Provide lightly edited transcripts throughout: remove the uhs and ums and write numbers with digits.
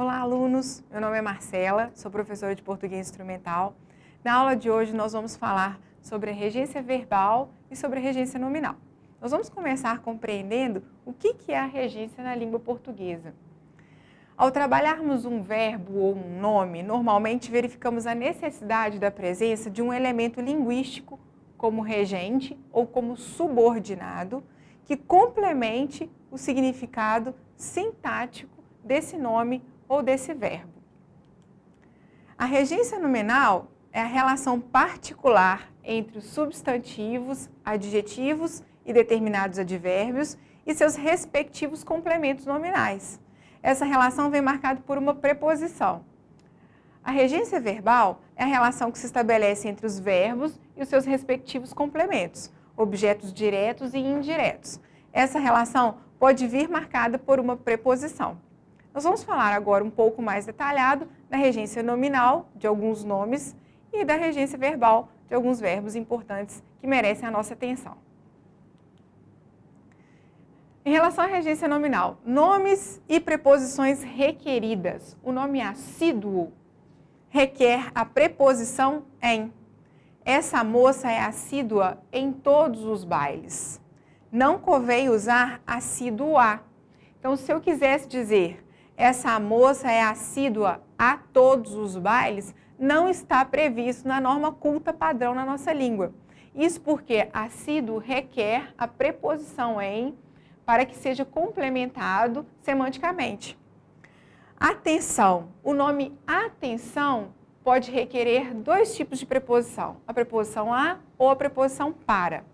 Olá, alunos! Meu nome é Marcela, sou professora de português instrumental. Na aula de hoje, nós vamos falar sobre a regência verbal e sobre a regência nominal. Nós vamos começar compreendendo o que é a regência na língua portuguesa. Ao trabalharmos um verbo ou um nome, normalmente verificamos a necessidade da presença de um elemento linguístico, como regente ou como subordinado, que complemente o significado sintático desse nome ou desse verbo. A regência nominal é a relação particular entre os substantivos, adjetivos e determinados advérbios e seus respectivos complementos nominais. Essa relação vem marcada por uma preposição. A regência verbal é a relação que se estabelece entre os verbos e os seus respectivos complementos, objetos diretos e indiretos. Essa relação pode vir marcada por uma preposição. Nós vamos falar agora um pouco mais detalhado da regência nominal de alguns nomes e da regência verbal de alguns verbos importantes que merecem a nossa atenção. Em relação à regência nominal, nomes e preposições requeridas. O nome assíduo requer a preposição em. Essa moça é assídua em todos os bailes. Não convém usar assíduo a. Então, se eu quisesse dizer essa moça é assídua a todos os bailes, não está previsto na norma culta padrão na nossa língua. Isso porque assíduo requer a preposição em para que seja complementado semanticamente. Atenção. O nome atenção pode requerer dois tipos de preposição, a preposição a ou a preposição para.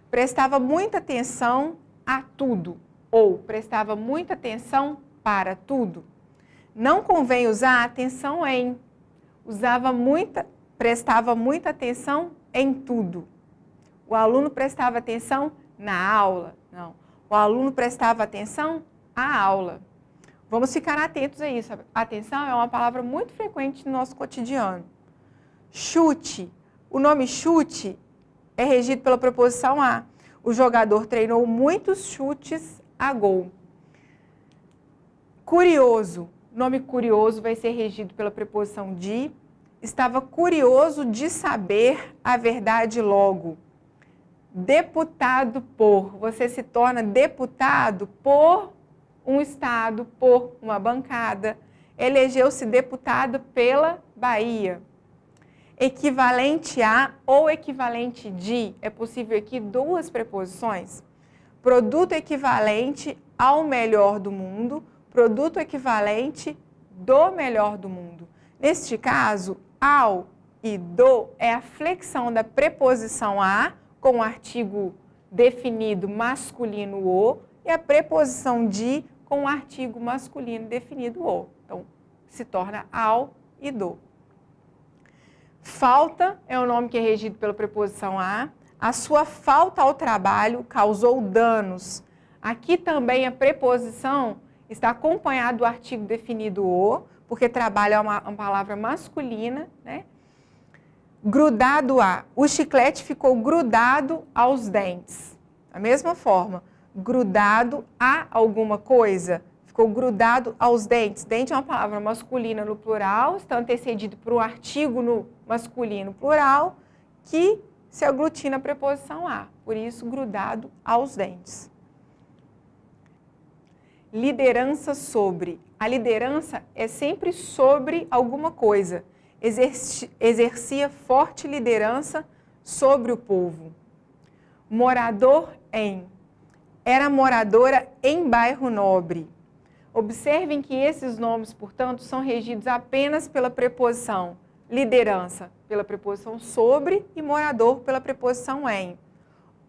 Prestava muita atenção a tudo ou prestava muita atenção para tudo. Não convém usar atenção em. Prestava muita atenção em tudo. O aluno prestava atenção na aula. Não. O aluno prestava atenção à aula. Vamos ficar atentos a isso. Atenção é uma palavra muito frequente no nosso cotidiano. Chute. O nome chute é regido pela preposição a. O jogador treinou muitos chutes a gol. Curioso. O nome curioso vai ser regido pela preposição de. Estava curioso de saber a verdade logo. Deputado por. Você se torna deputado por um estado, por uma bancada. Elegeu-se deputado pela Bahia. Equivalente a ou equivalente de. É possível aqui duas preposições. Produto equivalente ao melhor do mundo. Produto equivalente do melhor do mundo. Neste caso, ao e do é a flexão da preposição a com o artigo definido masculino o e a preposição de com o artigo masculino definido o. Então, se torna ao e do. Falta é o nome que é regido pela preposição a. A sua falta ao trabalho causou danos. Aqui também a preposição está acompanhado do artigo definido o, porque trabalho é uma palavra masculina, né? Grudado a. O chiclete ficou grudado aos dentes. Da mesma forma, grudado a alguma coisa, ficou grudado aos dentes. Dente é uma palavra masculina no plural, está antecedido por um artigo no masculino plural, que se aglutina a preposição a. Por isso, grudado aos dentes. Liderança sobre. A liderança é sempre sobre alguma coisa. Exercia forte liderança sobre o povo. Morador em. Era moradora em bairro nobre. Observem que esses nomes, portanto, são regidos apenas pela preposição liderança, pela preposição sobre e morador pela preposição em.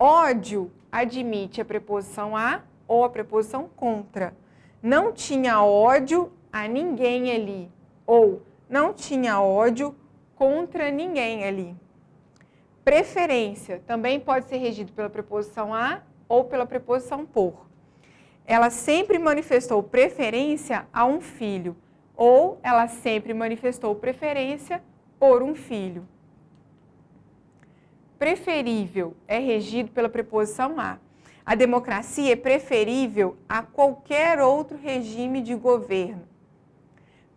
Ódio admite a preposição a ou a preposição contra. Não tinha ódio a ninguém ali. Ou não tinha ódio contra ninguém ali. Preferência também pode ser regido pela preposição a ou pela preposição por. Ela sempre manifestou preferência a um filho. Ou ela sempre manifestou preferência por um filho. Preferível é regido pela preposição a. A democracia é preferível a qualquer outro regime de governo.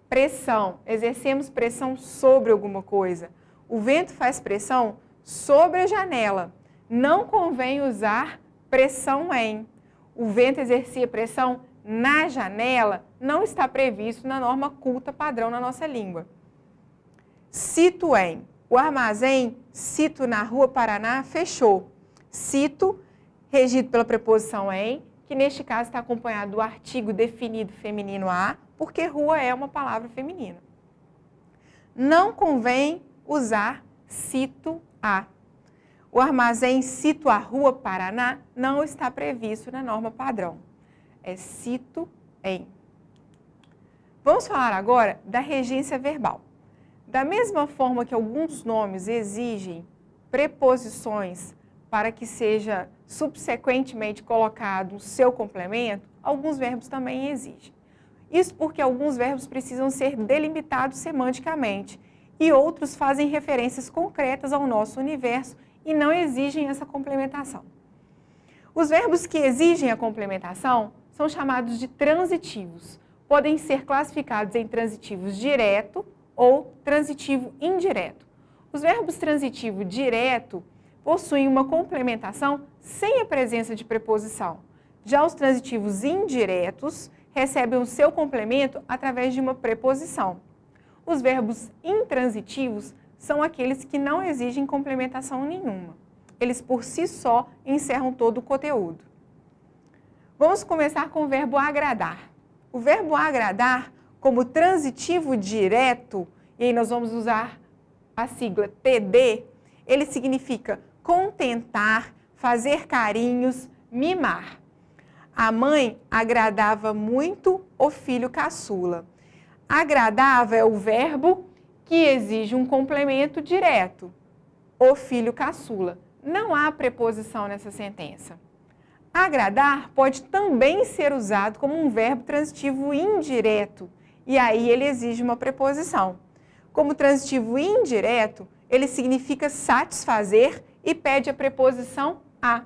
pressão, exercemos pressão sobre alguma coisa. O vento faz pressão sobre a janela. Não convém usar pressão em. O vento exercia pressão na janela, não está previsto na norma culta padrão na nossa língua. Cito em. O armazém, cito na Rua Paraná, fechou. Cito, regido pela preposição em, que neste caso está acompanhado do artigo definido feminino a, porque rua é uma palavra feminina. Não convém usar cito a. O armazém cito a Rua Paraná não está previsto na norma padrão. É cito em. Vamos falar agora da regência verbal. Da mesma forma que alguns nomes exigem preposições para que seja subsequentemente colocado o seu complemento, alguns verbos também exigem. Isso porque alguns verbos precisam ser delimitados semanticamente e outros fazem referências concretas ao nosso universo e não exigem essa complementação. Os verbos que exigem a complementação são chamados de transitivos. Podem ser classificados em transitivos direto ou transitivo indireto. Os verbos transitivo direto possuem uma complementação sem a presença de preposição. Já os transitivos indiretos recebem o seu complemento através de uma preposição. Os verbos intransitivos são aqueles que não exigem complementação nenhuma. Eles por si só encerram todo o conteúdo. Vamos começar com o verbo agradar. O verbo agradar, como transitivo direto, e aí nós vamos usar a sigla TD, ele significa contentar, fazer carinhos, mimar. A mãe agradava muito o filho caçula. Agradava é o verbo que exige um complemento direto, o filho caçula. Não há preposição nessa sentença. Agradar pode também ser usado como um verbo transitivo indireto, e aí ele exige uma preposição. Como transitivo indireto, ele significa satisfazer e pede a preposição a.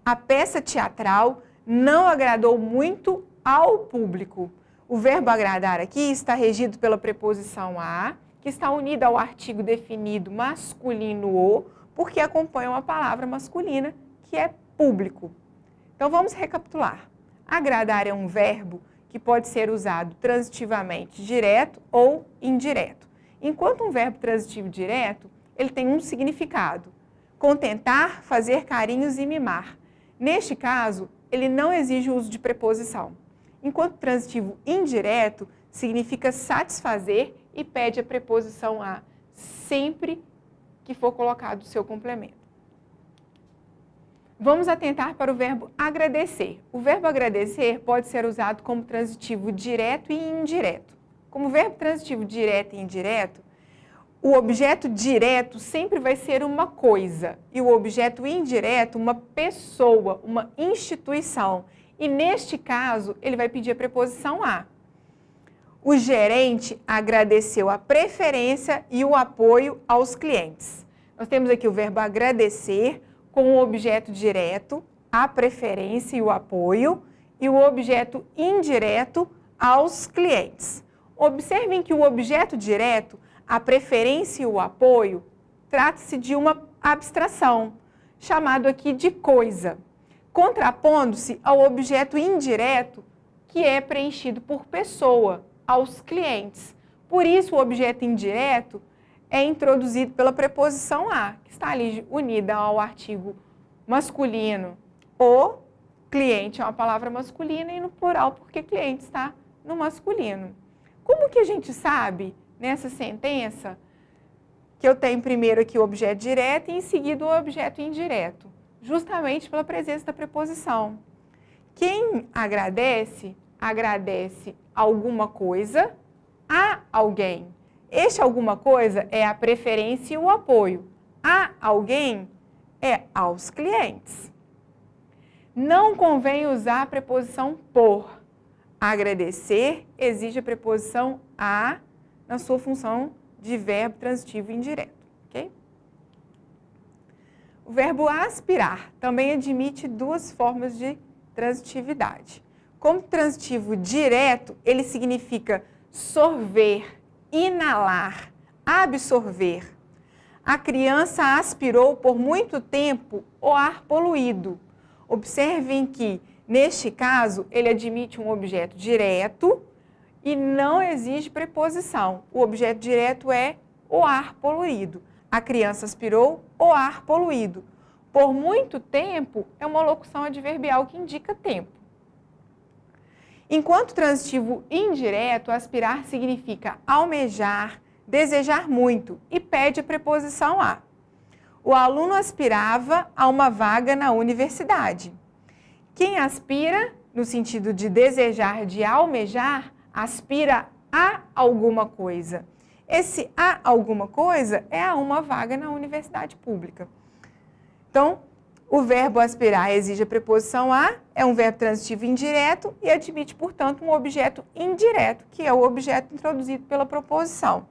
A peça teatral não agradou muito ao público. O verbo agradar aqui está regido pela preposição a, que está unida ao artigo definido masculino o, porque acompanha uma palavra masculina, que é público. Então vamos recapitular. Agradar é um verbo que pode ser usado transitivamente direto ou indireto. Enquanto um verbo transitivo direto, ele tem um significado: contentar, fazer carinhos e mimar. Neste caso, ele não exige o uso de preposição. Enquanto transitivo indireto significa satisfazer e pede a preposição a sempre que for colocado o seu complemento. Vamos atentar para o verbo agradecer. O verbo agradecer pode ser usado como transitivo direto e indireto. Como verbo transitivo direto e indireto, o objeto direto sempre vai ser uma coisa e o objeto indireto uma pessoa, uma instituição. E neste caso, ele vai pedir a preposição a. O gerente agradeceu a preferência e o apoio aos clientes. Nós temos aqui o verbo agradecer com o objeto direto, a preferência e o apoio, e o objeto indireto aos clientes. Observem que o objeto direto, a preferência e o apoio, trata-se de uma abstração, chamado aqui de coisa, contrapondo-se ao objeto indireto, que é preenchido por pessoa, aos clientes. Por isso, o objeto indireto é introduzido pela preposição a, que está ali unida ao artigo masculino. O cliente é uma palavra masculina e no plural, porque cliente está no masculino. Como que a gente sabe, nessa sentença, que eu tenho primeiro aqui o objeto direto e em seguida o objeto indireto? Justamente pela presença da preposição. Quem agradece, agradece alguma coisa a alguém. Este alguma coisa é a preferência e o apoio. A alguém é aos clientes. Não convém usar a preposição por. Agradecer exige a preposição a na sua função de verbo transitivo indireto. Ok? O verbo aspirar também admite duas formas de transitividade. Como transitivo direto, ele significa sorver, inalar, absorver. A criança aspirou por muito tempo o ar poluído. Observem que, neste caso, ele admite um objeto direto e não exige preposição. O objeto direto é o ar poluído. A criança aspirou o ar poluído. Por muito tempo é uma locução adverbial que indica tempo. Enquanto transitivo indireto, aspirar significa almejar, desejar muito e pede a preposição a. O aluno aspirava a uma vaga na universidade. Quem aspira, no sentido de desejar, de almejar, aspira a alguma coisa. Esse a alguma coisa é a uma vaga na universidade pública. Então, o verbo aspirar exige a preposição a, é um verbo transitivo indireto e admite, portanto, um objeto indireto, que é o objeto introduzido pela proposição.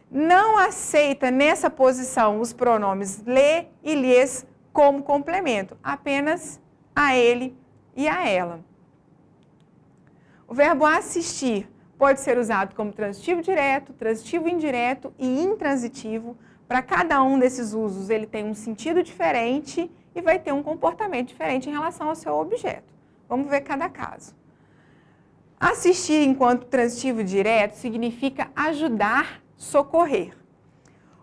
Não aceita nessa posição os pronomes lhe e lhes como complemento, apenas a ele e a ela. O verbo assistir pode ser usado como transitivo direto, transitivo indireto e intransitivo. Para cada um desses usos, ele tem um sentido diferente e vai ter um comportamento diferente em relação ao seu objeto. Vamos ver cada caso. Assistir enquanto transitivo direto significa ajudar, socorrer.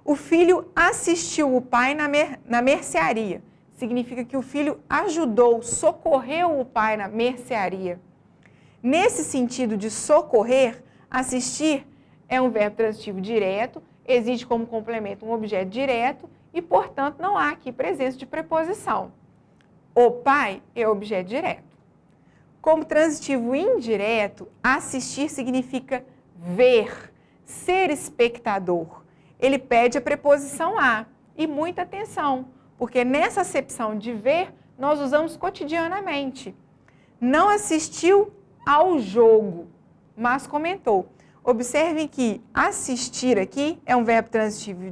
O filho assistiu o pai na mercearia. Significa que o filho ajudou, socorreu o pai na mercearia. Nesse sentido de socorrer, assistir é um verbo transitivo direto, exige como complemento um objeto direto e, portanto, não há aqui presença de preposição. O pai é objeto direto. Como transitivo indireto, assistir significa ver, ser espectador. Ele pede a preposição a. E muita atenção, porque nessa acepção de ver, nós usamos cotidianamente. Não assistiu ao jogo, mas comentou. Observem que assistir aqui é um verbo transitivo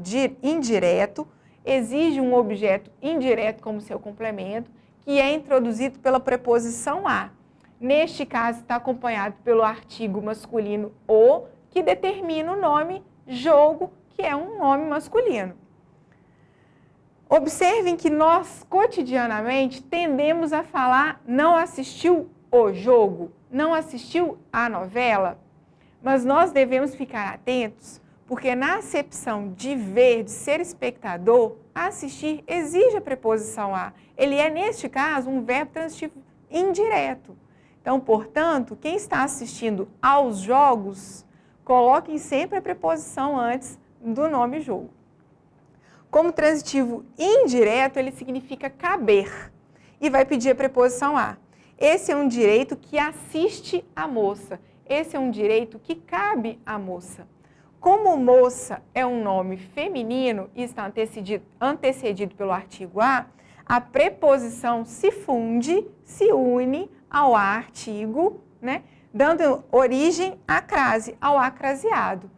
indireto, exige um objeto indireto como seu complemento, que é introduzido pela preposição a. Neste caso, está acompanhado pelo artigo masculino o, que determina o nome jogo, que é um nome masculino. Observem que nós, cotidianamente, tendemos a falar não assistiu o jogo, não assistiu a novela, mas nós devemos ficar atentos, porque na acepção de ver, de ser espectador, assistir exige a preposição a. Ele é, neste caso, um verbo transitivo indireto. Então, portanto, quem está assistindo aos jogos, coloquem sempre a preposição antes do nome jogo. Como transitivo indireto, ele significa caber e vai pedir a preposição a. Esse é um direito que assiste a moça. Esse é um direito que cabe à moça. Como moça é um nome feminino e está antecedido pelo artigo a preposição se funde, se une ao artigo, né, dando origem à crase, ao acraseado.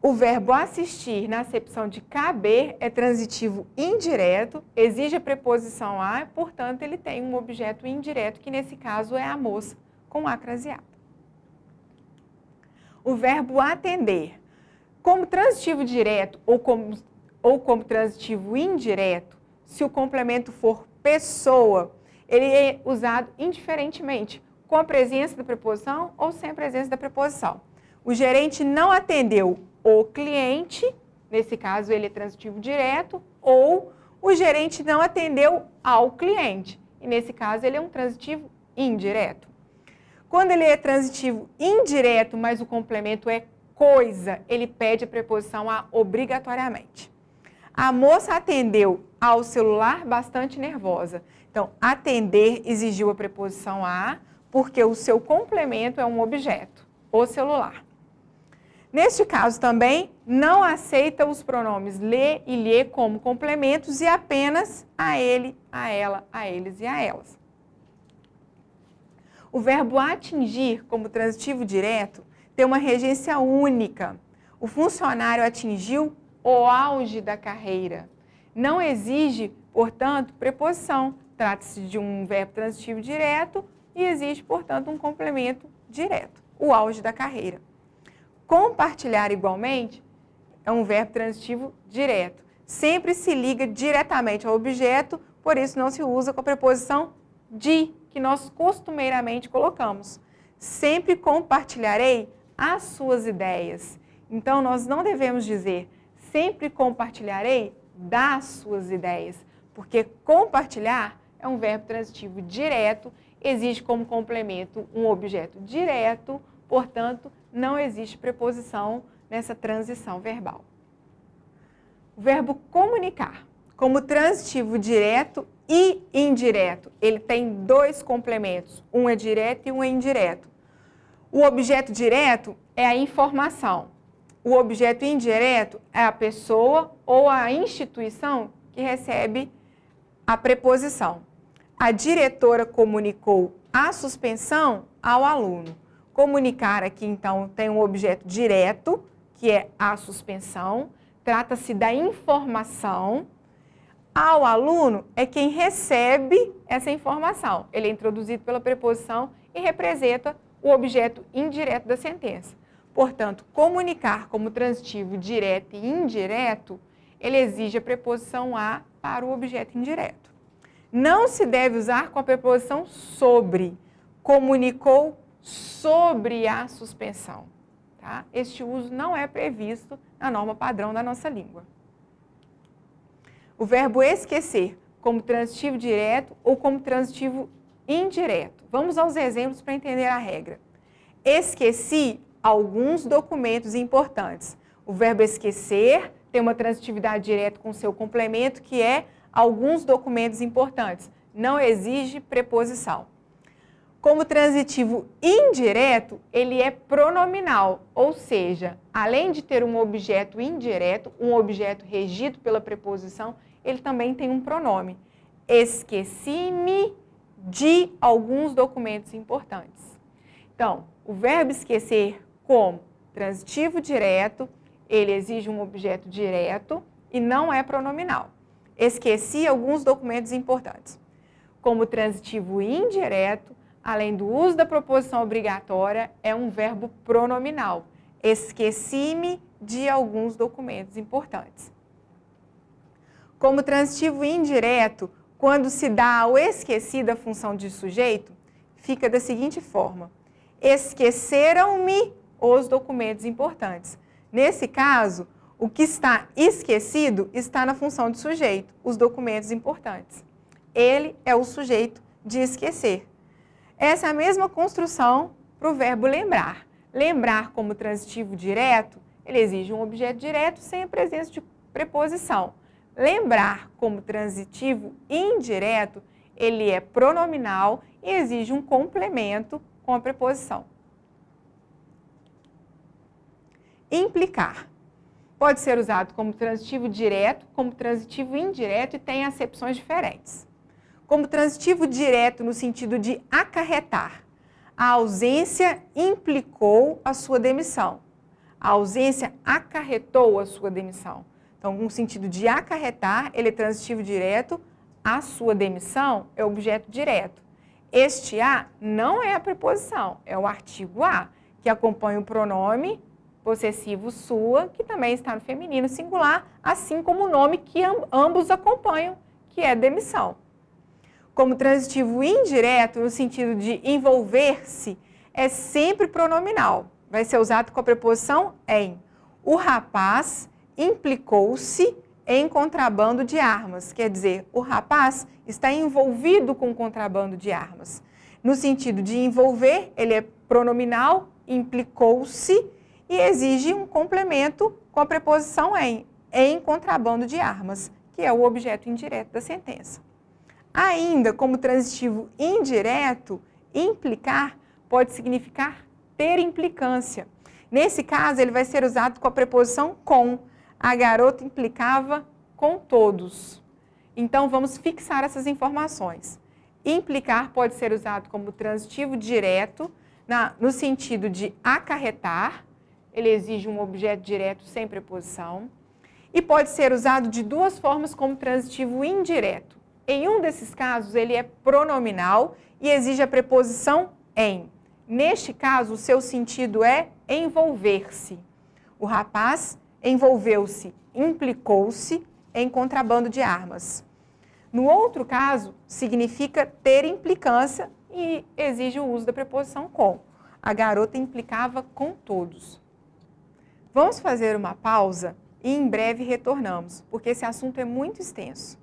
O verbo assistir, na acepção de caber, é transitivo indireto, exige a preposição a, portanto, ele tem um objeto indireto, que nesse caso é a moça, com acraseado. O verbo atender, como transitivo direto ou como transitivo indireto, se o complemento for pessoa, ele é usado indiferentemente, com a presença da preposição ou sem a presença da preposição. O gerente não atendeu o cliente, nesse caso ele é transitivo direto, ou o gerente não atendeu ao cliente, e nesse caso ele é um transitivo indireto. Quando ele é transitivo indireto, mas o complemento é coisa, ele pede a preposição a obrigatoriamente. A moça atendeu ao celular bastante nervosa. Então, atender exigiu a preposição a, porque o seu complemento é um objeto, o celular. Neste caso também, não aceita os pronomes lhe e lhe como complementos e apenas a ele, a ela, a eles e a elas. O verbo atingir, como transitivo direto, tem uma regência única. O funcionário atingiu o auge da carreira. Não exige, portanto, preposição. Trata-se de um verbo transitivo direto e exige, portanto, um complemento direto. o auge da carreira. Compartilhar igualmente é um verbo transitivo direto. Sempre se liga diretamente ao objeto, por isso não se usa com a preposição de, que nós costumeiramente colocamos. Sempre compartilharei as suas ideias. Então, nós não devemos dizer sempre compartilharei das suas ideias, porque compartilhar é um verbo transitivo direto, exige como complemento um objeto direto, portanto, não existe preposição nessa transição verbal. O verbo comunicar, como transitivo direto e indireto, ele tem dois complementos, um é direto e um é indireto. O objeto direto é a informação, o objeto indireto é a pessoa ou a instituição que recebe a preposição. A diretora comunicou a suspensão ao aluno. Comunicar aqui, então, tem um objeto direto, que é a suspensão, trata-se da informação. Ao aluno é quem recebe essa informação. Ele é introduzido pela preposição e representa o objeto indireto da sentença. Portanto, comunicar como transitivo direto e indireto, ele exige a preposição a para o objeto indireto. Não se deve usar com a preposição sobre. Comunicou sobre a suspensão. Tá? Este uso não é previsto na norma padrão da nossa língua. O verbo esquecer, como transitivo direto ou como transitivo indireto. Vamos aos exemplos para entender a regra. Esqueci alguns documentos importantes. O verbo esquecer tem uma transitividade direta com seu complemento, que é alguns documentos importantes. Não exige preposição. Como transitivo indireto, ele é pronominal, ou seja, além de ter um objeto indireto, um objeto regido pela preposição, ele também tem um pronome. Esqueci-me de alguns documentos importantes. Então, o verbo esquecer como transitivo direto, ele exige um objeto direto e não é pronominal. Esqueci alguns documentos importantes. Como transitivo indireto, além do uso da preposição obrigatória, é um verbo pronominal. Esqueci-me de alguns documentos importantes. Como transitivo indireto, quando se dá ao esquecido a função de sujeito, fica da seguinte forma: esqueceram-me os documentos importantes. Nesse caso, o que está esquecido está na função de sujeito, os documentos importantes. Ele é o sujeito de esquecer. Essa é a mesma construção para o verbo lembrar. Lembrar como transitivo direto, ele exige um objeto direto sem a presença de preposição. Lembrar como transitivo indireto, ele é pronominal e exige um complemento com a preposição. Implicar. Pode ser usado como transitivo direto, como transitivo indireto e tem acepções diferentes. Como transitivo direto no sentido de acarretar. A ausência implicou a sua demissão. A ausência acarretou a sua demissão. Então, no sentido de acarretar, ele é transitivo direto, a sua demissão é objeto direto. Este a não é a preposição, é o artigo a, que acompanha o pronome possessivo sua, que também está no feminino singular, assim como o nome que ambos acompanham, que é demissão. Como transitivo indireto, no sentido de envolver-se, é sempre pronominal. Vai ser usado com a preposição em. O rapaz implicou-se em contrabando de armas. Quer dizer, o rapaz está envolvido com contrabando de armas. No sentido de envolver, ele é pronominal, implicou-se e exige um complemento com a preposição em contrabando de armas, que é o objeto indireto da sentença. Ainda como transitivo indireto, implicar pode significar ter implicância. Nesse caso, ele vai ser usado com a preposição com. A garota implicava com todos. Então, vamos fixar essas informações. Implicar pode ser usado como transitivo direto, no sentido de acarretar, ele exige um objeto direto sem preposição, e pode ser usado de duas formas como transitivo indireto. Em um desses casos, ele é pronominal e exige a preposição em. Neste caso, o seu sentido é envolver-se. O rapaz envolveu-se, implicou-se em contrabando de armas. No outro caso, significa ter implicância e exige o uso da preposição com. A garota implicava com todos. Vamos fazer uma pausa e em breve retornamos, porque esse assunto é muito extenso.